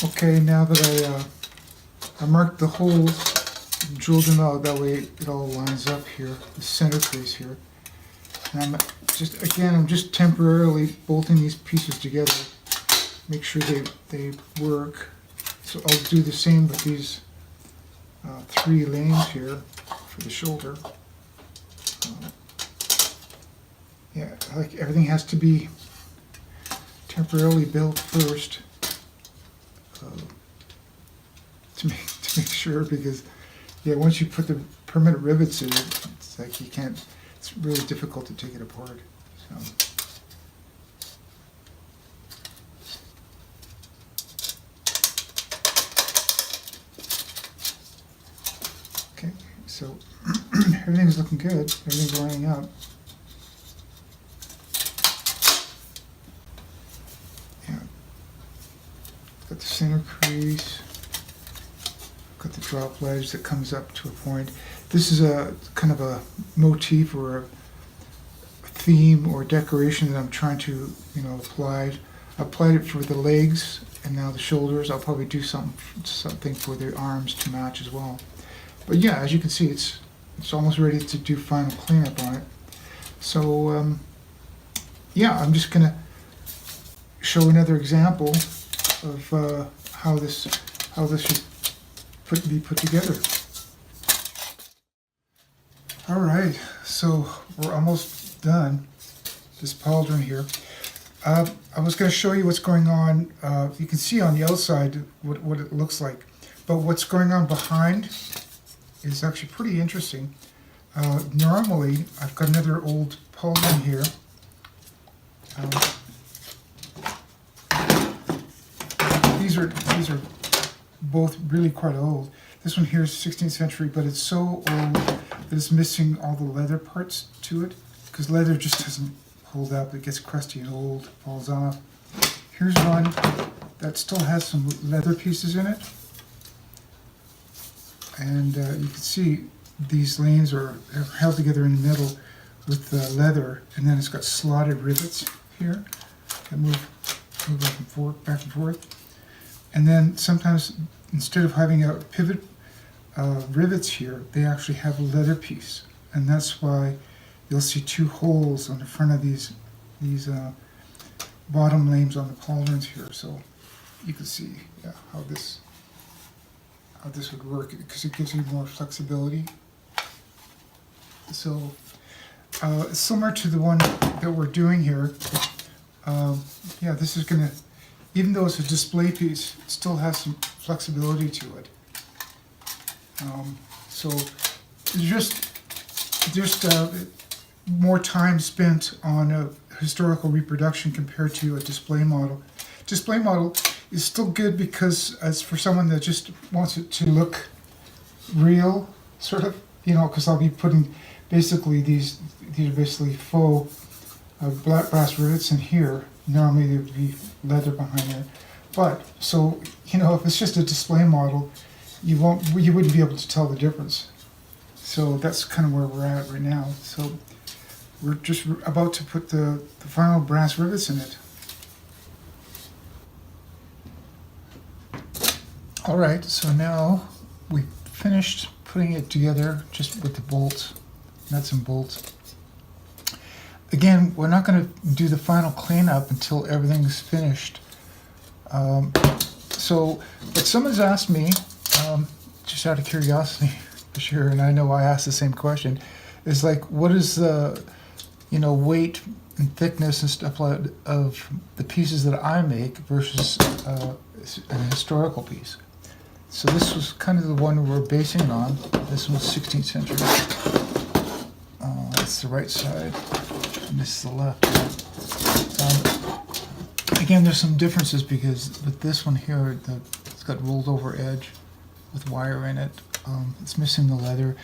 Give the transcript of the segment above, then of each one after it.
Okay, now that I marked the holes, drilled them out, that way it all lines up here, the center crease here. And I'm just temporarily bolting these pieces together, make sure they work. So I'll do the same with these 3 lanes here for the shoulder. Yeah, like everything has to be temporarily built first to make sure, because yeah, once you put the permanent rivets in it, it's like you can't. It's really difficult to take it apart. So. Okay, so everything's looking good. Everything's lining up. Yeah, got the center crease. Got the drop ledge that comes up to a point. This is a kind of a motif or a theme or decoration that I'm trying to, apply. I applied it for the legs and now the shoulders. I'll probably do something for the arms to match as well. But yeah, as you can see, it's almost ready to do final cleanup on it. So yeah, I'm just gonna show another example of how this should be put together. All right, so we're almost done. This pauldron here. I was going to show you what's going on. You can see on the outside what it looks like, but what's going on behind is actually pretty interesting. Normally, I've got another old pauldron here. These are both really quite old. This one here is 16th century, but it's so old that it's missing all the leather parts to it, because leather just doesn't hold up. It gets crusty and old, falls off. Here's one that still has some leather pieces in it, and you can see these lanes are held together in the middle with leather, and then it's got slotted rivets here that move back and forth. And then sometimes, instead of having a pivot rivets here, they actually have a leather piece, and that's why you'll see 2 holes on the front of these bottom lanes on the pauldrons here. So you can see how this would work, because it gives you more flexibility. So it's similar to the one that we're doing here. Yeah, this is gonna. Even though it's a display piece, it still has some flexibility to it. So just more time spent on a historical reproduction compared to a display model. Display model is still good because as for someone that just wants it to look real, sort of, because I'll be putting basically these are basically faux black brass rivets in here. Normally there would be leather behind there, but so if it's just a display model, you wouldn't be able to tell the difference. So that's kind of where we're at right now. So we're just about to put the final brass rivets in it. All right, so now we've finished putting it together just with the bolts, nuts and bolts. Again, we're not going to do the final cleanup until everything's finished. But someone's asked me, just out of curiosity, for sure, and I know I asked the same question, is like, what is the, weight and thickness and stuff like of the pieces that I make versus an historical piece? So this was kind of the one we're basing it on. This one's 16th century. That's the right side. And this is the left. Again, there's some differences because with this one here, it's got rolled over edge with wire in it. It's missing the leather.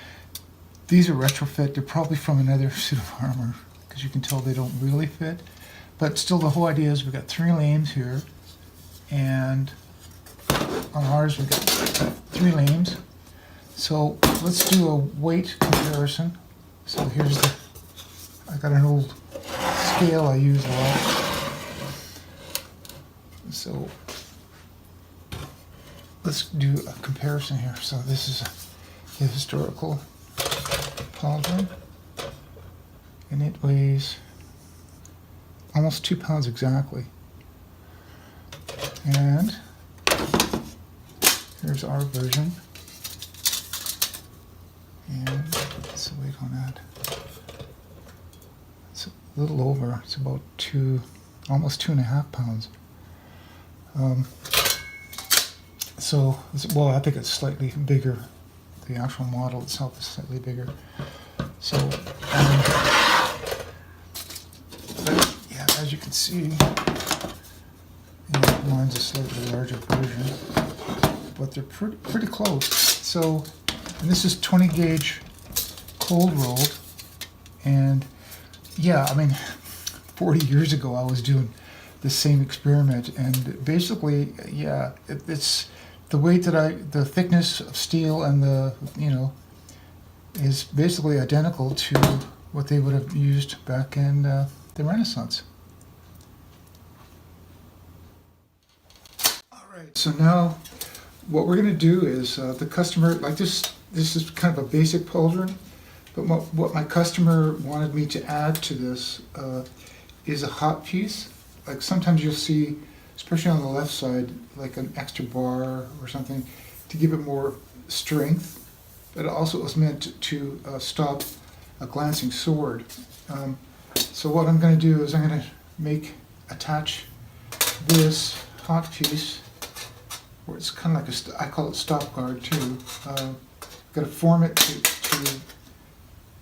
These are retrofit. They're probably from another suit of armor because you can tell they don't really fit. But still, the whole idea is we've got 3 lanes here, and on ours we've got 3 lanes. So let's do a weight comparison. So here's I got an old scale I use a lot. So let's do a comparison here. So this is the historical pauldron, and it weighs almost 2 pounds exactly. And here's our version. And what's the weight on that? It's a little over. It's about almost 2.5 pounds. So, well, I think it's slightly bigger. The actual model itself is slightly bigger. So, but, yeah, as you can see, mine's a slightly larger version, but they're pretty close. So, and this is 20 gauge cold rolled, and yeah, I mean, 40 years ago I was doing the same experiment, and basically, yeah, it's the weight the thickness of steel and is basically identical to what they would have used back in the Renaissance. All right, so now what we're going to do is the customer, like this is kind of a basic pauldron, but what my customer wanted me to add to this is a hot piece. Like sometimes you'll see, especially on the left side, like an extra bar or something to give it more strength, but also it was meant to stop a glancing sword. So what I'm going to do is I'm going to attach this hot piece, where it's kind of like I call it stop guard too. Got to form it to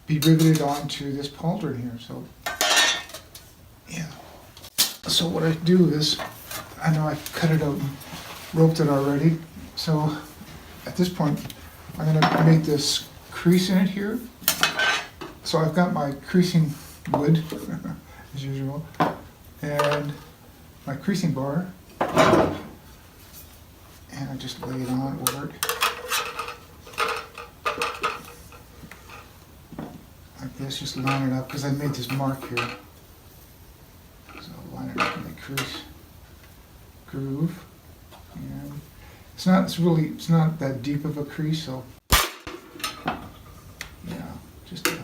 be riveted onto this pauldron here. So yeah. So what I do is, I know I've cut it out and roped it already. So at this point, I'm going to make this crease in it here. So I've got my creasing wood, as usual, and my creasing bar. And I just lay it on over it. Like this, just line it up, because I made this mark here. So I'll line it up in the crease groove. And it's not that deep of a crease, so yeah, just a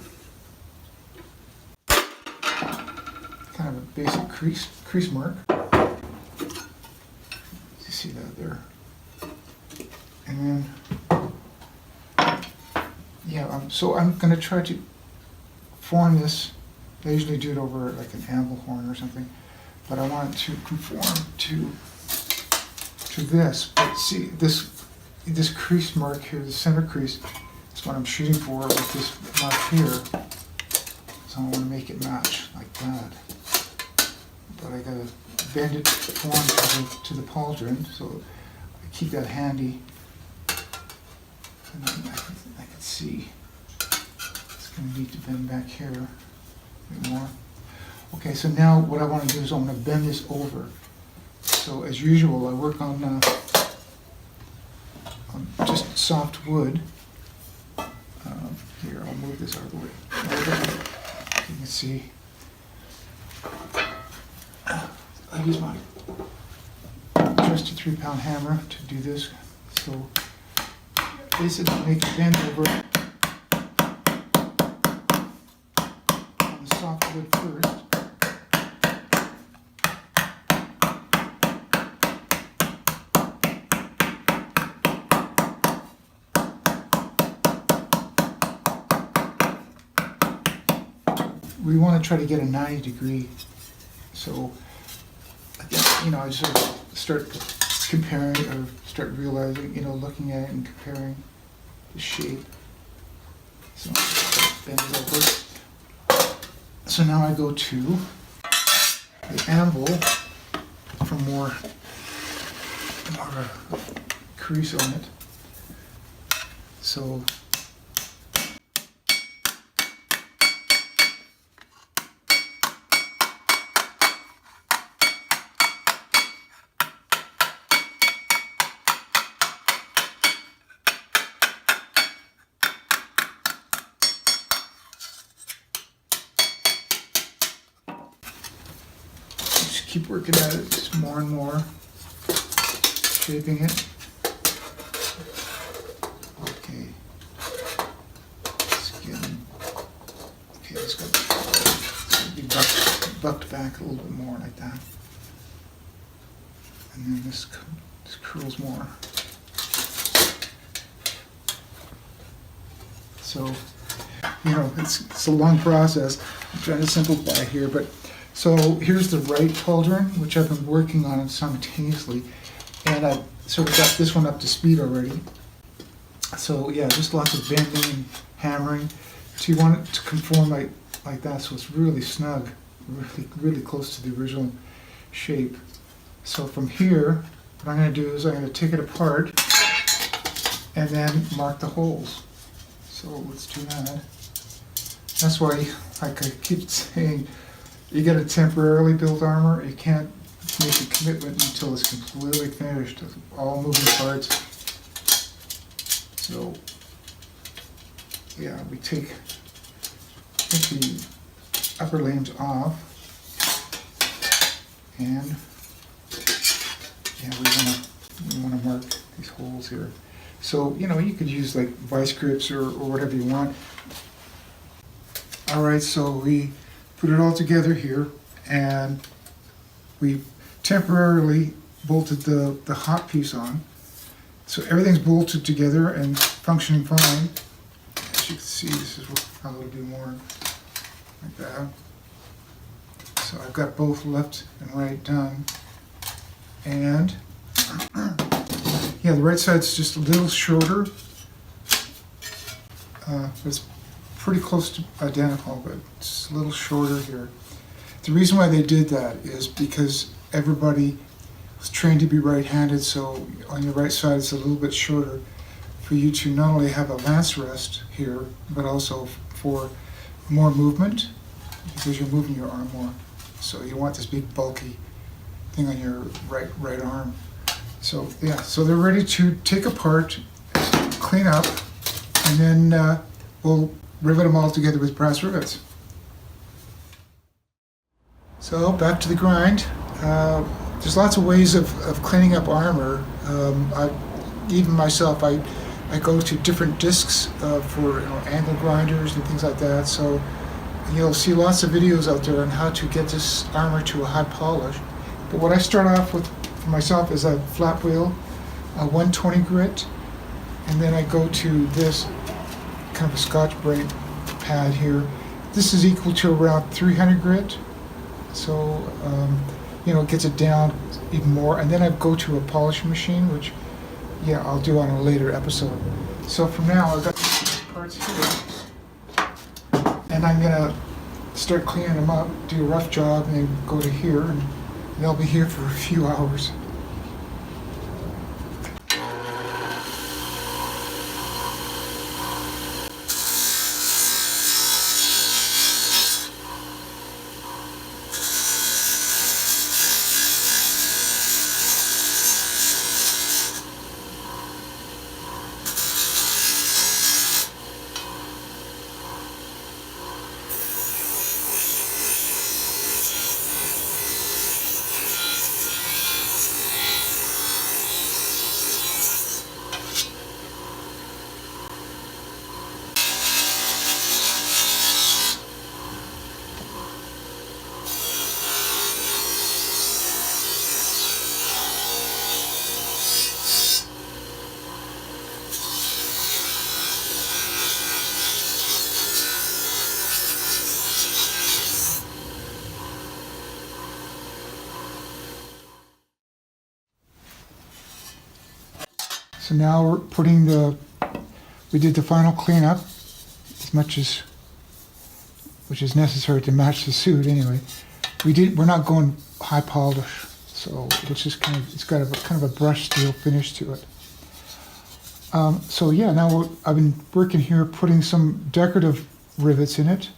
kind of a basic crease mark. You see that there? And then, yeah, so I'm going to try to form this. I usually do it over like an anvil horn or something, but I want it to conform to this. But see, this crease mark here, the center crease, is what I'm shooting for with this mark here. So I want to make it match like that. But I got to bend it form to the pauldron, so I keep that handy. And then I can see it's going to need to bend back here a bit more. Okay, so now what I want to do is I'm going to bend this over. So as usual, I work on just soft wood. Here, I'll move this out of the way. You can see. I use my trusty 3-pound hammer to do this. So basically make a bend over on the soft wood first. We want to try to get a 90 degree. So again, I sort of start comparing or start realizing, looking at it and comparing the shape. So bend it over. So now I go to the anvil for more crease on it. So keep working at it, just more and more, shaping it. bucked back a little bit more like that. And then this curls more. So, you know, it's a long process. I'm trying to simplify here, but so here's the right pauldron, which I've been working on simultaneously, and I've sort of got this one up to speed already. So yeah, just lots of bending and hammering. So you want it to conform like that, so it's really snug, really close to the original shape. So from here, what I'm going to do is I'm going to take it apart and then mark the holes. So let's do that. That's why, like I keep saying, you got to temporarily build armor. You can't make a commitment until it's completely finished, all moving parts. So yeah, we take the upper limbs off, and yeah, we want to mark these holes here. So, you know, you could use like vice grips or whatever you want. All right, so we put it all together here, and we temporarily bolted the hot piece on. So everything's bolted together and functioning fine. As you can see, this is how it'll do more like that. So I've got both left and right done. And yeah, the right side's just a little shorter. It's pretty close to identical, but it's a little shorter here. The reason why they did that is because everybody was trained to be right-handed, so on your right side it's a little bit shorter for you to not only have a lance rest here, but also for more movement, because you're moving your arm more. So you want this big bulky thing on your right arm. So yeah, so they're ready to take apart, clean up, and then we'll rivet them all together with brass rivets. So back to the grind. There's lots of ways of cleaning up armor. Even myself, I go to different discs for angle grinders and things like that. So you'll see lots of videos out there on how to get this armor to a high polish. But what I start off with for myself is a flat wheel, a 120 grit, and then I go to this kind of a Scotch-Brite pad here. This is equal to around 300 grit, so you know, it gets it down even more. And then I go to a polishing machine, which yeah, I'll do on a later episode. So for now, I've got these parts here, and I'm gonna start cleaning them up, do a rough job, and then go to here, and they'll be here for a few hours. So now we're putting we did the final cleanup, as much as, which is necessary to match the suit anyway. We're not going high polish, so it's just it's got kind of a brush steel finish to it. So yeah, now I've been working here putting some decorative rivets in it.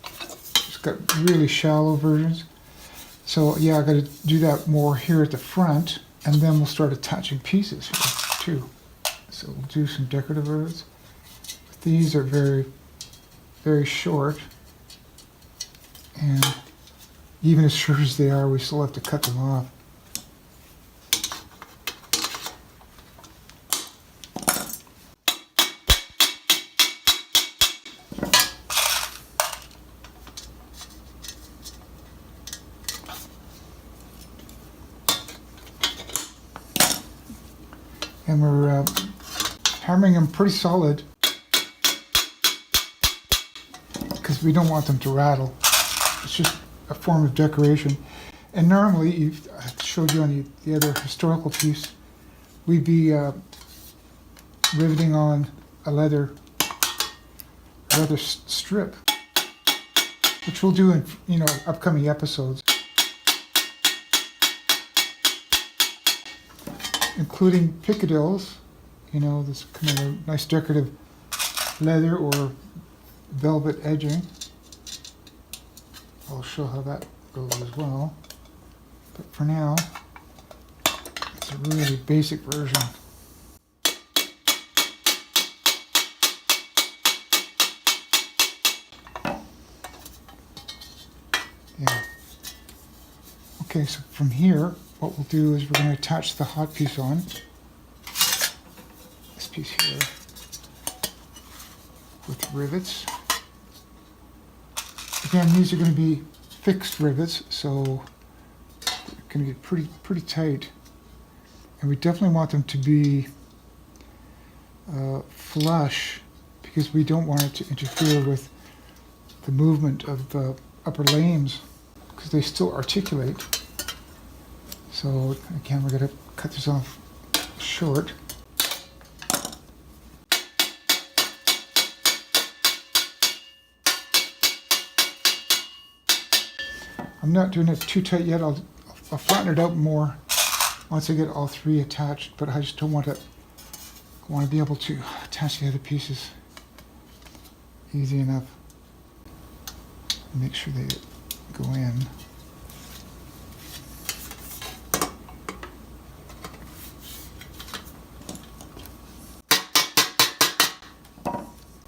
It's got really shallow versions. So yeah, I got to do that more here at the front, and then we'll start attaching pieces here too. So we'll do some decorative rivets. These are very, very short, and even as short as they are, we still have to cut them off. And we're hammering them pretty solid because we don't want them to rattle. It's just a form of decoration. And normally, I showed you on the other historical piece, we'd be riveting on a leather strip, which we'll do in upcoming episodes, including picadilles. This kind of a nice decorative leather or velvet edging. I'll show how that goes as well. But for now, it's a really basic version. Yeah. Okay, so from here, what we'll do is we're going to attach the hot piece on. This piece here with rivets. Again, these are going to be fixed rivets, so they're going to get pretty tight. And we definitely want them to be flush because we don't want it to interfere with the movement of the upper lames because they still articulate. So again, we're going to cut this off short. I'm not doing it too tight yet. I'll flatten it out more once I get all three attached, but I just don't want to. I want to be able to attach the other pieces easy enough. Make sure they go in.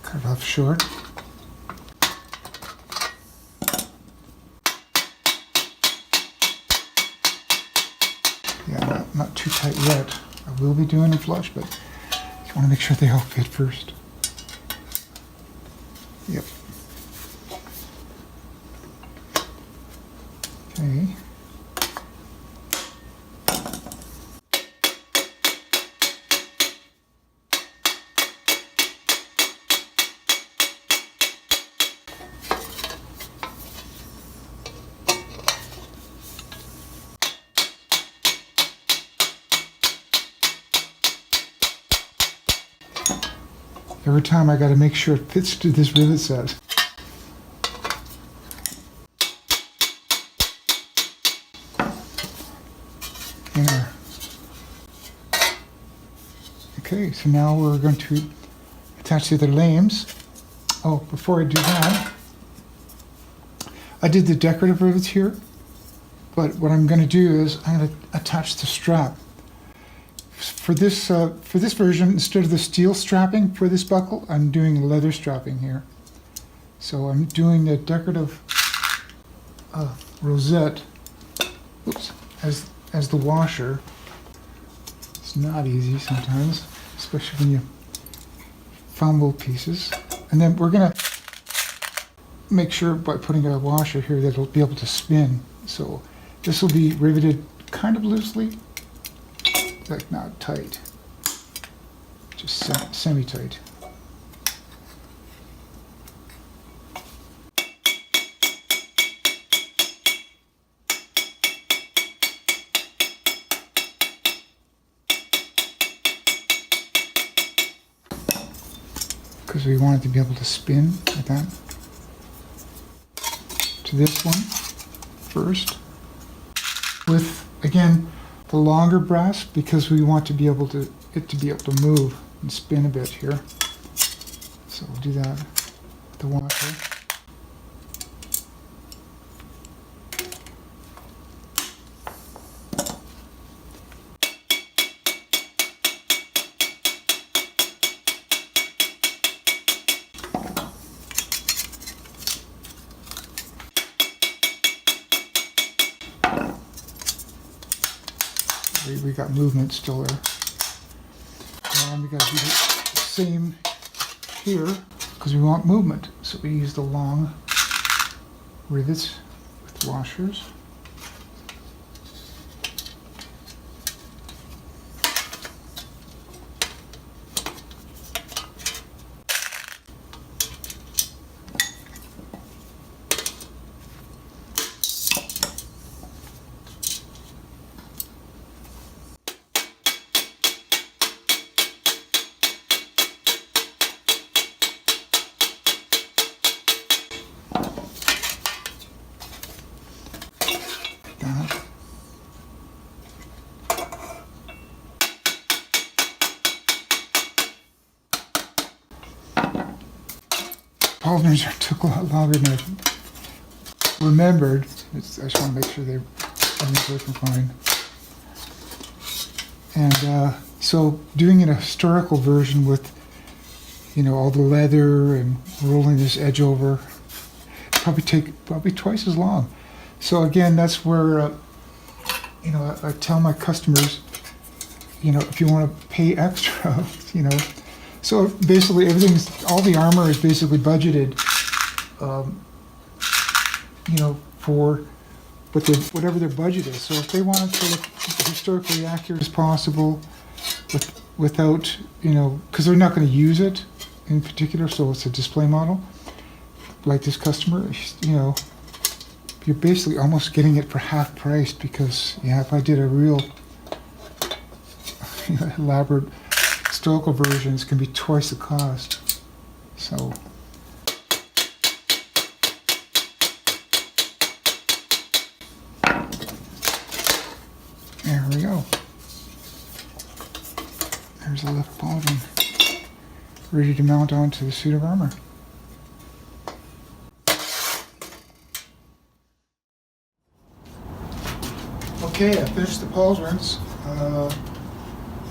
Cut it off short. Yeah, not too tight yet. I will be doing a flush, but you want to make sure they all fit first. Yep. Okay. Every time I got to make sure it fits to this rivet set. There. Okay, so now we're going to attach the other lames. Oh, before I do that, I did the decorative rivets here, but what I'm going to do is I'm going to attach the strap. For this version, instead of the steel strapping for this buckle, I'm doing leather strapping here. So I'm doing the decorative rosette, oops, as the washer. It's not easy sometimes, especially when you fumble pieces. And then we're gonna make sure by putting a washer here that it'll be able to spin. So this will be riveted kind of loosely, like not tight, just semi-tight. Because we want it to be able to spin like that. To this one first, with again the longer brass because we want to be able to move and spin a bit here. So we'll do that with the washer. We got movement still there. And we got to do the same here because we want movement. So we use the long rivets with washers. that. Pauldrons took a lot longer than I remembered. I just want to make sure everything's working fine. And so doing a historical version with, all the leather and rolling this edge over, probably twice as long. So again, that's where, I tell my customers, if you want to pay extra, So basically all the armor is basically budgeted, for whatever their budget is. So if they want it to look historically accurate as possible, without, because they're not going to use it in particular, so it's a display model, like this customer, you're basically almost getting it for half price, because, if I did a real elaborate historical version, it's going to be twice the cost. So there we go. There's a left pauldron ready to mount onto the suit of armor. Okay, I finished the pauldrons.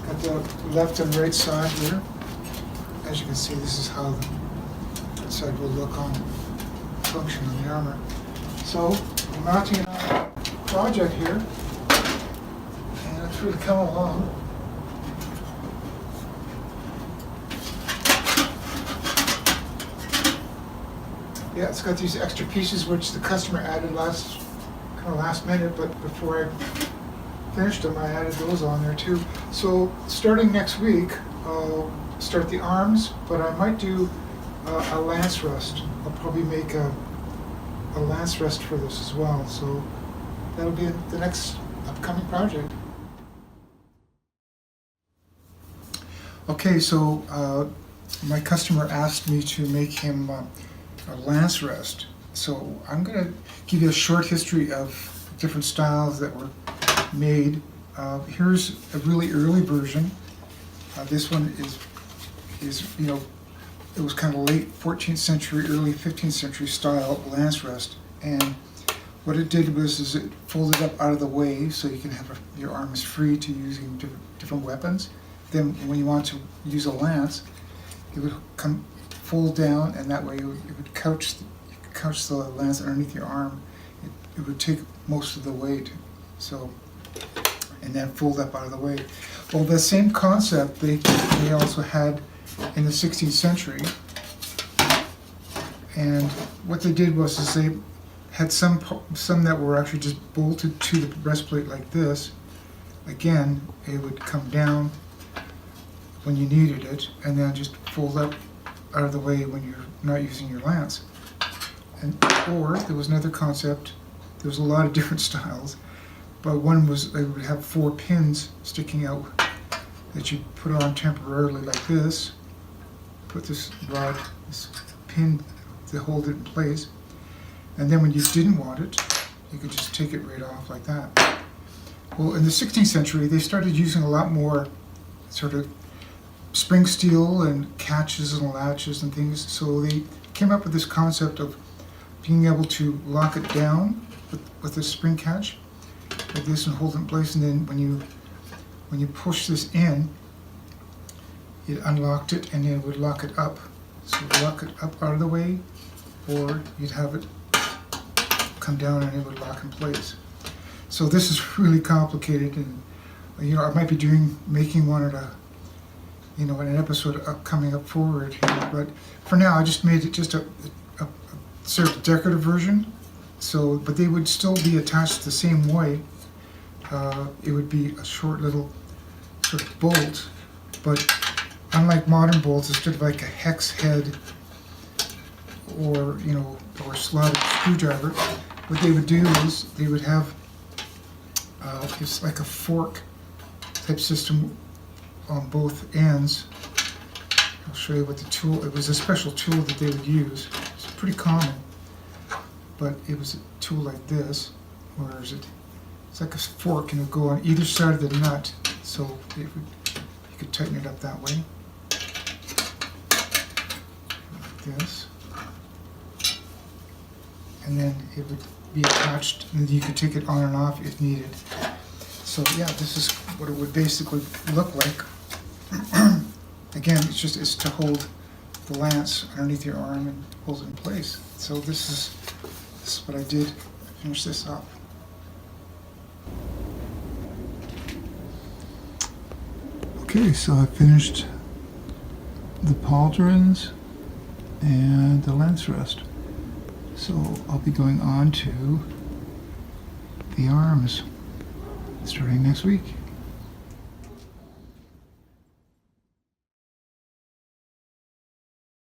Got the left and right side here. As you can see, this is how that side will look on function on the armor. So we're mounting it on a project here, and it's really coming along. Yeah, it's got these extra pieces which the customer added last minute, but before I finished them, I added those on there too. So starting next week, I'll start the arms, but I might do a lance rest. I'll probably make a lance rest for this as well. So that'll be the next upcoming project. Okay, so my customer asked me to make him a lance rest. So I'm going to give you a short history of different styles that were made. Here's a really early version. This one is it was kind of late 14th century, early 15th century style lance rest. And what it did was it folded up out of the way so you can have your arms free to using different weapons. Then when you want to use a lance, it would fold down, and that way it would couch the lance underneath your arm. It would take most of the weight, so, and then fold up out of the way. Well, the same concept they also had in the 16th century, and what they did was they had some that were actually just bolted to the breastplate like this. Again, it would come down when you needed it, and then just fold up out of the way when you're not using your lance. Or there was another concept. There was a lot of different styles, but one was they would have 4 pins sticking out that you put on temporarily like this. Put this pin to hold it in place, and then when you didn't want it, you could just take it right off like that. Well, in the 16th century, they started using a lot more sort of spring steel and catches and latches and things, so they came up with this concept of being able to lock it down with a spring catch like this and hold it in place, and then when you push this in, it unlocked it and then it would lock it up. So lock it up out of the way, or you'd have it come down and it would lock in place. So this is really complicated, and I might be making one at in an episode coming up forward here, but for now I just made it just a sort of decorative version. So, but they would still be attached the same way. It would be a short little sort of bolt, but unlike modern bolts, instead of like a hex head or or a slotted screwdriver, what they would do is they would have it's like a fork type system on both ends. I'll show you what the tool. It was a special tool that they would use. It's pretty common, but it was a tool like this. Where is it? It's like a fork, and it would go on either side of the nut, so you could tighten it up that way. Like this. And then it would be attached, and you could take it on and off if needed. So yeah, this is what it would basically look like. Again, it's to hold the lance underneath your arm and hold it in place. So this is what I did. I finished this up. Okay, so I finished the pauldrons and the lance rest. So I'll be going on to the arms starting next week.